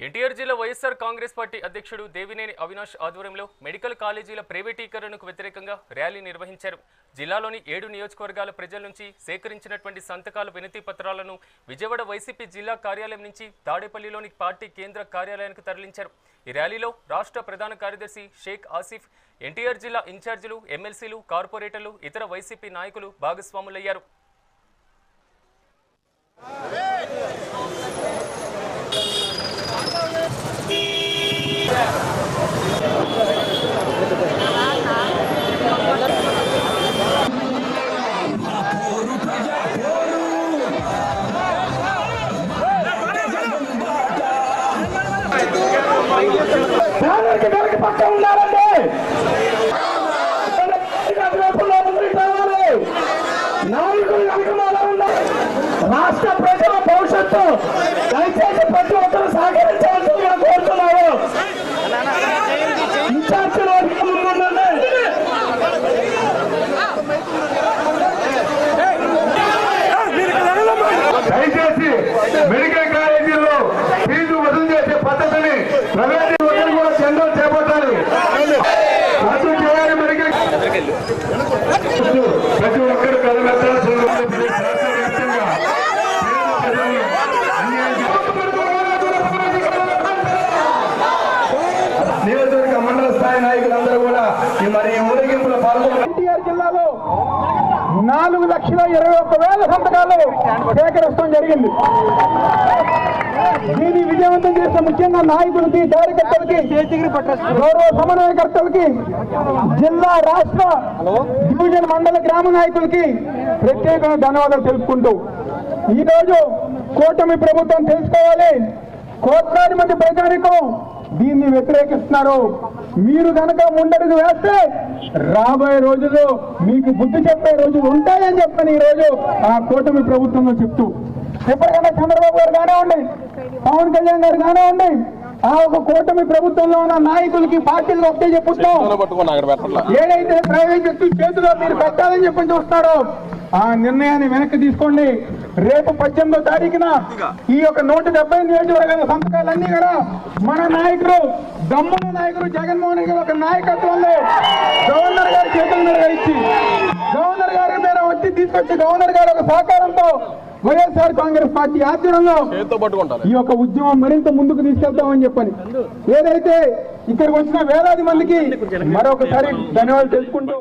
ఎన్టీఆర్ జిల్లా వైఎస్ఆర్ కాంగ్రెస్ పార్టీ అధ్యక్షుడు దేవినేని అవినాష్ ఆధ్వర్యంలో మెడికల్ కాలేజీల ప్రైవేటీకరణకు వ్యతిరేకంగా ర్యాలీ నిర్వహించారు. జిల్లాలోని 7 నియోజకవర్గాల ప్రజల నుంచి సేకరించినటువంటి సంతకాల వినతి పత్రాలను విజయవాడ వైసీపీ జిల్లా కార్యాలయం నుంచి తాడేపల్లిలోని పార్టీ కేంద్ర కార్యాలయానికి తరలించారు. ఈ ర్యాలీలో రాష్ట్ర ప్రధాన కార్యదర్శి షేక్ ఆసిఫ్, ఎన్టీఆర్ జిల్లా ఇన్ఛార్జీలు, ఎమ్మెల్సీలు, కార్పొరేటర్లు, ఇతర వైసీపీ నాయకులు భాగస్వాములయ్యారు. రాష్ట్ర ప్రజల భవిష్యత్తు దయచేసి ప్రతి ఒక్కరు సహకరించాల్సిందిగా కోరుతున్నారు. ఇన్ఛార్జీలు దయచేసి మెడికల్ కాలేజీల్లో ఫీజు వసూలు చేసే పద్ధతిని ప్రైవేట్ కూడా టెండర్ చేపట్టాలి. రద్దు చేయాలి. మెడికల్ ప్రతి ఒక్కరు నియోజకవర్గ మండల స్థాయి నాయకులందరూ కూడా మరి ఊరేగింపులో పాల్గొన్నారు. ఎన్టీఆర్ జిల్లాలో 4,21,000 సంతకాలు సేకరించడం జరిగింది. దీన్ని విజయవంతం చేసిన ముఖ్యంగా నాయకులకి, కార్యకర్తలకి, గౌరవ సమన్వయకర్తలకి, జిల్లా, రాష్ట్ర, డివిజన్, మండల, గ్రామ నాయకులకి ప్రత్యేకంగా ధన్యవాదాలు తెలుపుకుంటూ ఈరోజు కూటమి ప్రభుత్వం తెలుసుకోవాలి, కోట్లాది మంది ప్రజానికం దీన్ని వ్యతిరేకిస్తున్నారు. మీరు కనుక ముందడుగు వేస్తే రాబోయే రోజుల్లో మీకు బుద్ధి చెప్పే రోజులు ఉంటాయని చెప్పని ఈ రోజు ఆ కూటమి ప్రభుత్వంలో చెప్తూ, ఎప్పటికైనా చంద్రబాబు గారు కానివ్వండి, పవన్ కళ్యాణ్ గారు కానివ్వండి, ఆ ఒక కూటమి ప్రభుత్వంలో ఉన్న నాయకులకి, పార్టీలు ఒకటే చెప్పుతున్నాం, ఏదైతే ప్రైవేట్ చేతిలో మీరు పెట్టాలని చెప్పి చూస్తారో ఆ నిర్ణయాన్ని వెనక్కి తీసుకోండి. రేపు 18వ తారీఖున ఈ యొక్క 170 నియోజకవర్గాల సంతకాలన్నీ కూడా మన నాయకుడు, దమ్ముల నాయకుడు జగన్మోహన్ రెడ్డి ఒక నాయకత్వంలో గవర్నర్ గారి చేతుల మీద ఇచ్చి, గవర్నర్ గారి మీద వచ్చి తీసుకొచ్చి, గవర్నర్ గారి ఒక సహకారంతో వైఎస్ఆర్ కాంగ్రెస్ పార్టీ ఆధ్వర్యంలో ఈ యొక్క ఉద్యమం మరింత ముందుకు తీసుకెళ్తామని చెప్పని ఏదైతే ఇక్కడికి వచ్చిన వేలాది మందికి మరొకసారి ధన్యవాదాలు తెలుసుకుంటూ